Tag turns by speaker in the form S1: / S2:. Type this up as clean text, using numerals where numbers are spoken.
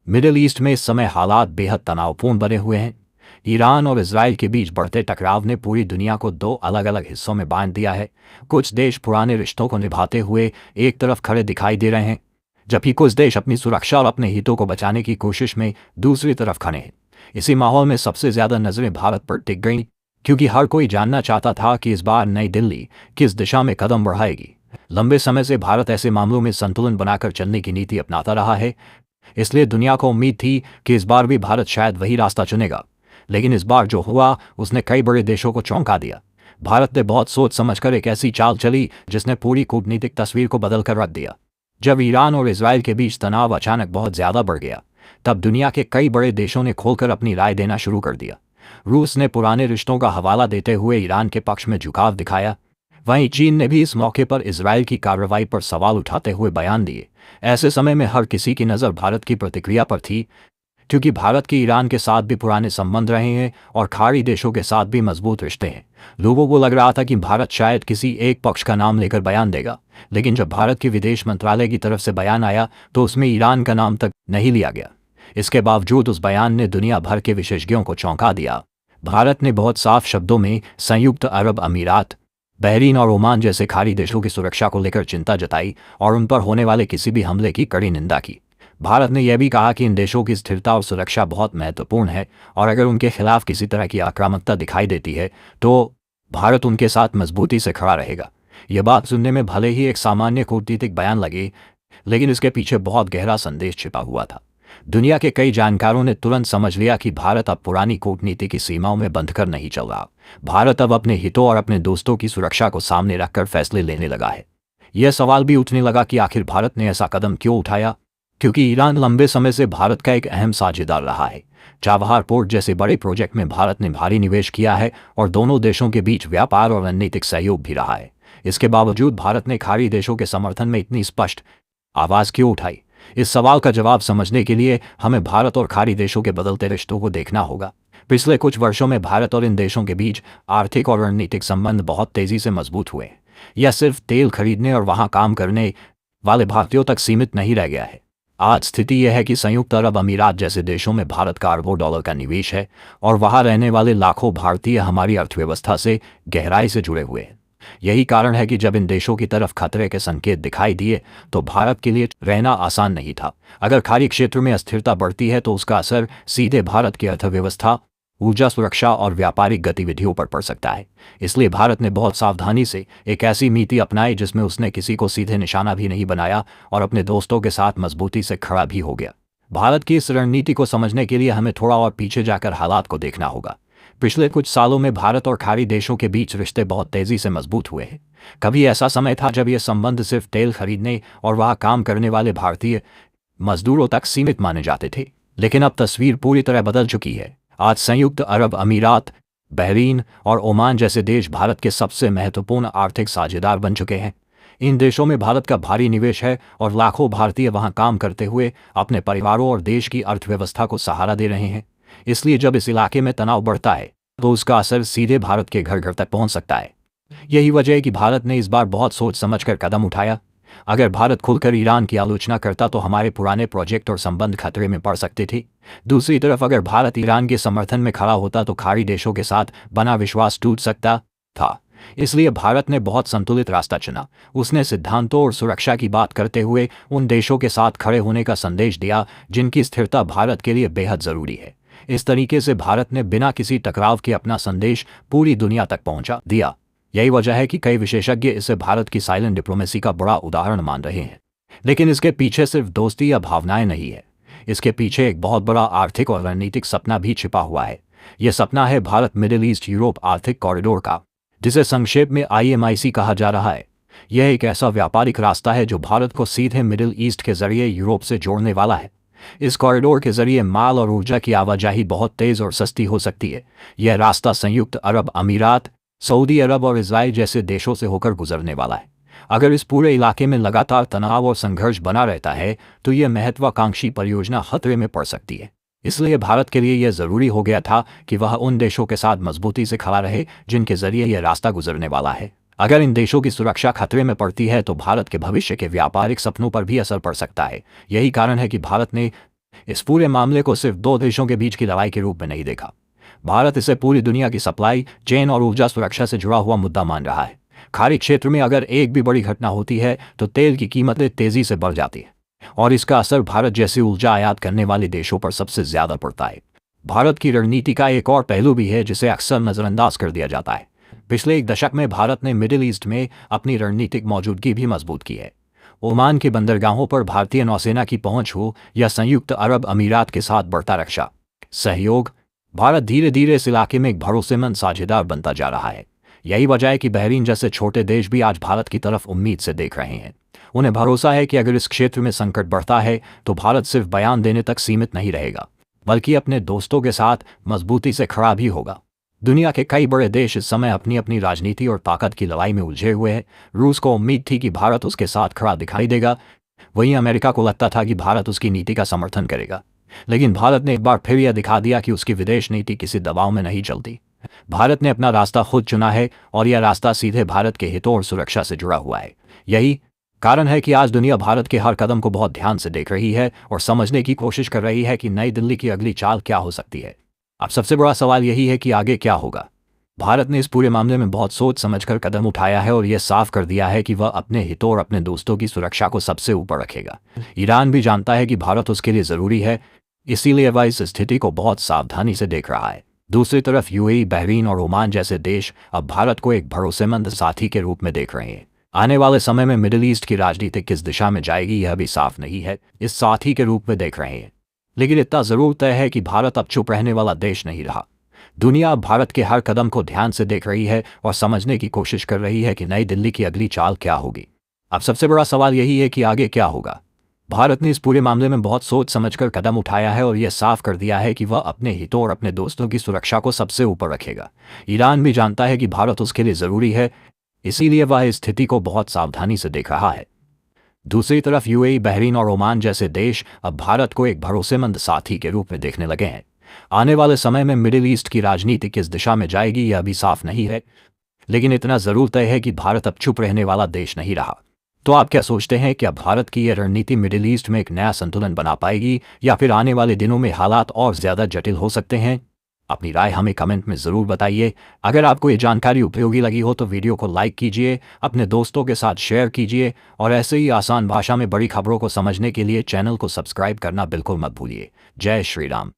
S1: Middle east में इस समय हालात बेहद तनावपूर्ण बने हुए हैं। ईरान और इजराइल के बीच बढ़ते टकराव ने पूरी दुनिया को दो अलग अलग हिस्सों में बांट दिया है। कुछ देश पुराने रिश्तों को निभाते हुए एक तरफ खड़े दिखाई दे रहे हैं, जबकि कुछ देश अपनी सुरक्षा और अपने हितों को बचाने की कोशिश में दूसरी तरफ खड़े हैं। इसी माहौल में सबसे ज्यादा नजरें भारत पर टिक गईं, क्योंकि हर कोई जानना चाहता था कि इस बार नई दिल्ली किस दिशा में कदम बढ़ाएगी। लंबे समय से भारत ऐसे मामलों में संतुलन बनाकर चलने की नीति अपनाता रहा है, इसलिए दुनिया को उम्मीद थी कि इस बार भी भारत शायद वही रास्ता चुनेगा। लेकिन इस बार जो हुआ उसने कई बड़े देशों को चौंका दिया। भारत ने बहुत सोच समझकर एक ऐसी चाल चली जिसने पूरी कूटनीतिक तस्वीर को बदल कर रख दिया। जब ईरान और इजराइल के बीच तनाव अचानक बहुत ज्यादा बढ़ गया, तब दुनिया के कई बड़े देशों ने खोलकर अपनी राय देना शुरू कर दिया। रूस ने पुराने रिश्तों का हवाला देते हुए ईरान के पक्ष में झुकाव दिखाया। वहीं चीन ने भी इस मौके पर इजराइल की कार्रवाई पर सवाल उठाते हुए बयान दिए। ऐसे समय में हर किसी की नज़र भारत की प्रतिक्रिया पर थी, क्योंकि भारत के ईरान के साथ भी पुराने संबंध रहे हैं और खाड़ी देशों के साथ भी मजबूत रिश्ते हैं। लोगों को लग रहा था कि भारत शायद किसी एक पक्ष का नाम लेकर बयान देगा, लेकिन जब भारत के विदेश मंत्रालय की तरफ से बयान आया तो उसमें ईरान का नाम तक नहीं लिया गया। इसके बावजूद उस बयान ने दुनिया भर के विशेषज्ञों को चौंका दिया। भारत ने बहुत साफ शब्दों में संयुक्त अरब अमीरात, बहरीन और ओमान जैसे खाड़ी देशों की सुरक्षा को लेकर चिंता जताई और उन पर होने वाले किसी भी हमले की कड़ी निंदा की। भारत ने यह भी कहा कि इन देशों की स्थिरता और सुरक्षा बहुत महत्वपूर्ण है और अगर उनके खिलाफ किसी तरह की आक्रामकता दिखाई देती है तो भारत उनके साथ मजबूती से खड़ा रहेगा। यह बात सुनने में भले ही एक सामान्य कूटनीतिक बयान लगे, लेकिन इसके पीछे बहुत गहरा संदेश छिपा हुआ था। दुनिया के कई जानकारों ने तुरंत समझ लिया कि भारत अब पुरानी कूटनीति की सीमाओं में बंधकर नहीं चल रहा। भारत अब अपने हितों और अपने दोस्तों की सुरक्षा को सामने रखकर फैसले लेने लगा है। यह सवाल भी उठने लगा कि आखिर भारत ने ऐसा कदम क्यों उठाया, क्योंकि ईरान लंबे समय से भारत का एक अहम साझेदार रहा है। चाबहार पोर्ट जैसे बड़े प्रोजेक्ट में भारत ने भारी निवेश किया है और दोनों देशों के बीच व्यापार और रणनीतिक सहयोग भी रहा है। इसके बावजूद भारत ने खाड़ी देशों के समर्थन में इतनी स्पष्ट आवाज क्यों उठाई? इस सवाल का जवाब समझने के लिए हमें भारत और खाड़ी देशों के बदलते रिश्तों को देखना होगा। पिछले कुछ वर्षों में भारत और इन देशों के बीच आर्थिक और रणनीतिक संबंध बहुत तेजी से मजबूत हुए। यह सिर्फ तेल खरीदने और वहां काम करने वाले भारतीयों तक सीमित नहीं रह गया है। आज स्थिति यह है कि संयुक्त अरब अमीरात जैसे देशों में भारत का अरबों डॉलर का निवेश है और वहां रहने वाले लाखों भारतीय हमारी अर्थव्यवस्था से गहराई से जुड़े हुए हैं। यही कारण है कि जब इन देशों की तरफ खतरे के संकेत दिखाई दिए तो भारत के लिए रहना आसान नहीं था। अगर खाड़ी क्षेत्र में अस्थिरता बढ़ती है तो उसका असर सीधे भारत की अर्थव्यवस्था, ऊर्जा सुरक्षा और व्यापारिक गतिविधियों पर पड़ सकता है। इसलिए भारत ने बहुत सावधानी से एक ऐसी नीति अपनाई जिसमें उसने किसी को सीधे निशाना भी नहीं बनाया और अपने दोस्तों के साथ मजबूती से खड़ा भी हो गया। भारत की इस रणनीति को समझने के लिए हमें थोड़ा और पीछे जाकर हालात को देखना होगा। पिछले कुछ सालों में भारत और खाड़ी देशों के बीच रिश्ते बहुत तेजी से मजबूत हुए हैं। कभी ऐसा समय था जब ये संबंध सिर्फ तेल खरीदने और वहां काम करने वाले भारतीय मजदूरों तक सीमित माने जाते थे, लेकिन अब तस्वीर पूरी तरह बदल चुकी है। आज संयुक्त अरब अमीरात, बहरीन और ओमान जैसे देश भारत के सबसे महत्वपूर्ण आर्थिक साझेदार बन चुके हैं। इन देशों में भारत का भारी निवेश है और लाखों भारतीय वहां काम करते हुए अपने परिवारों और देश की अर्थव्यवस्था को सहारा दे रहे हैं। इसलिए जब इस इलाके में तनाव बढ़ता है तो उसका असर सीधे भारत के घर घर तक पहुंच सकता है। यही वजह है कि भारत ने इस बार बहुत सोच समझकर कदम उठाया। अगर भारत खुलकर ईरान की आलोचना करता तो हमारे पुराने प्रोजेक्ट और संबंध खतरे में पड़ सकते थे। दूसरी तरफ अगर भारत ईरान के समर्थन में खड़ा होता तो खाड़ी देशों के साथ बना विश्वास टूट सकता था। इसलिए भारत ने बहुत संतुलित रास्ता चुना। उसने सिद्धांतों और सुरक्षा की बात करते हुए उन देशों के साथ खड़े होने का संदेश दिया जिनकी स्थिरता भारत के लिए बेहद जरूरी है। इस तरीके से भारत ने बिना किसी टकराव के अपना संदेश पूरी दुनिया तक पहुंचा दिया। यही वजह है कि कई विशेषज्ञ इसे भारत की साइलेंट डिप्लोमेसी का बड़ा उदाहरण मान रहे हैं। लेकिन इसके पीछे सिर्फ दोस्ती या भावनाएं नहीं है, इसके पीछे एक बहुत बड़ा आर्थिक और रणनीतिक सपना भी छिपा हुआ है। यह सपना है भारत मिडिल ईस्ट यूरोप आर्थिक कॉरिडोर का, जिसे संक्षेप में IMIC कहा जा रहा है। यह एक ऐसा व्यापारिक रास्ता है जो भारत को सीधे मिडिल ईस्ट के जरिए यूरोप से जोड़ने वाला है। इस कॉरिडोर के जरिए माल और ऊर्जा की आवाजाही बहुत तेज और सस्ती हो सकती है। यह रास्ता संयुक्त अरब अमीरात, सऊदी अरब और इजराइल जैसे देशों से होकर गुजरने वाला है। अगर इस पूरे इलाके में लगातार तनाव और संघर्ष बना रहता है तो यह महत्वाकांक्षी परियोजना खतरे में पड़ सकती है। इसलिए भारत के लिए यह जरूरी हो गया था कि वह उन देशों के साथ मजबूती से खड़ा रहे जिनके जरिए यह रास्ता गुजरने वाला है। अगर इन देशों की सुरक्षा खतरे में पड़ती है तो भारत के भविष्य के व्यापारिक सपनों पर भी असर पड़ सकता है। यही कारण है कि भारत ने इस पूरे मामले को सिर्फ दो देशों के बीच की लड़ाई के रूप में नहीं देखा। भारत इसे पूरी दुनिया की सप्लाई चेन और ऊर्जा सुरक्षा से जुड़ा हुआ मुद्दा मान रहा है। खाड़ी क्षेत्र में अगर एक भी बड़ी घटना होती है तो तेल की कीमतें तेजी से बढ़ जाती है और इसका असर भारत जैसी ऊर्जा आयात करने वाले देशों पर सबसे ज्यादा पड़ता है। भारत की रणनीति का एक और पहलू भी है जिसे अक्सर नजरअंदाज कर दिया जाता है। पिछले एक दशक में भारत ने मिडिल ईस्ट में अपनी रणनीतिक मौजूदगी भी मजबूत की है। ओमान के बंदरगाहों पर भारतीय नौसेना की पहुंच हो या संयुक्त अरब अमीरात के साथ बढ़ता रक्षा सहयोग, भारत धीरे धीरे इस इलाके में एक भरोसेमंद साझेदार बनता जा रहा है। यही वजह है कि बहरीन जैसे छोटे देश भी आज भारत की तरफ उम्मीद से देख रहे हैं। उन्हें भरोसा है कि अगर इस क्षेत्र में संकट बढ़ता है तो भारत सिर्फ बयान देने तक सीमित नहीं रहेगा, बल्कि अपने दोस्तों के साथ मजबूती से खड़ा भी होगा। दुनिया के कई बड़े देश इस समय अपनी अपनी राजनीति और ताकत की लड़ाई में उलझे हुए हैं। रूस को उम्मीद थी कि भारत उसके साथ खड़ा दिखाई देगा, वहीं अमेरिका को लगता था कि भारत उसकी नीति का समर्थन करेगा। लेकिन भारत ने एक बार फिर यह दिखा दिया कि उसकी विदेश नीति किसी दबाव में नहीं चलती। भारत ने अपना रास्ता खुद चुना है और यह रास्ता सीधे भारत के हितों और सुरक्षा से जुड़ा हुआ है। यही कारण है कि आज दुनिया भारत के हर कदम को बहुत ध्यान से देख रही है और समझने की कोशिश कर रही है कि नई दिल्ली की अगली चाल क्या हो सकती है। अब सबसे बड़ा सवाल यही है कि आगे क्या होगा। भारत ने इस पूरे मामले में बहुत सोच समझकर कदम उठाया है और यह साफ कर दिया है कि वह अपने हितों और अपने दोस्तों की सुरक्षा को सबसे ऊपर रखेगा। ईरान भी जानता है कि भारत उसके लिए जरूरी है, इसीलिए वह इस स्थिति को बहुत सावधानी से देख रहा है। दूसरी तरफ यूएई, बहरीन और ओमान जैसे देश अब भारत को एक भरोसेमंद साथी के रूप में देख रहे हैं। आने वाले समय में मिडिल ईस्ट की राजनीति किस दिशा में जाएगी यह भी साफ नहीं है, इस साथी के रूप में देख रहे हैं। लेकिन इतना जरूर तय है कि भारत अब चुप रहने वाला देश नहीं रहा। दुनिया अब भारत के हर कदम को ध्यान से देख रही है और समझने की कोशिश कर रही है कि नई दिल्ली की अगली चाल क्या होगी। अब सबसे बड़ा सवाल यही है कि आगे क्या होगा। भारत ने इस पूरे मामले में बहुत सोच समझकर कदम उठाया है और यह साफ कर दिया है कि वह अपने हितों और अपने दोस्तों की सुरक्षा को सबसे ऊपर रखेगा। ईरान भी जानता है कि भारत उसके लिए जरूरी है, इसीलिए वह इस स्थिति को बहुत सावधानी से देख रहा है। दूसरी तरफ यूएई, बहरीन और ओमान जैसे देश अब भारत को एक भरोसेमंद साथी के रूप में देखने लगे हैं। आने वाले समय में मिडिल ईस्ट की राजनीति किस दिशा में जाएगी यह भी साफ नहीं है, लेकिन इतना जरूर तय है कि भारत अब चुप रहने वाला देश नहीं रहा। तो आप क्या सोचते हैं, क्या भारत की यह रणनीति मिडिल ईस्ट में एक नया संतुलन बना पाएगी या फिर आने वाले दिनों में हालात और ज्यादा जटिल हो सकते हैं? अपनी राय हमें कमेंट में ज़रूर बताइए। अगर आपको ये जानकारी उपयोगी लगी हो तो वीडियो को लाइक कीजिए, अपने दोस्तों के साथ शेयर कीजिए और ऐसे ही आसान भाषा में बड़ी खबरों को समझने के लिए चैनल को सब्सक्राइब करना बिल्कुल मत भूलिए। जय श्री राम।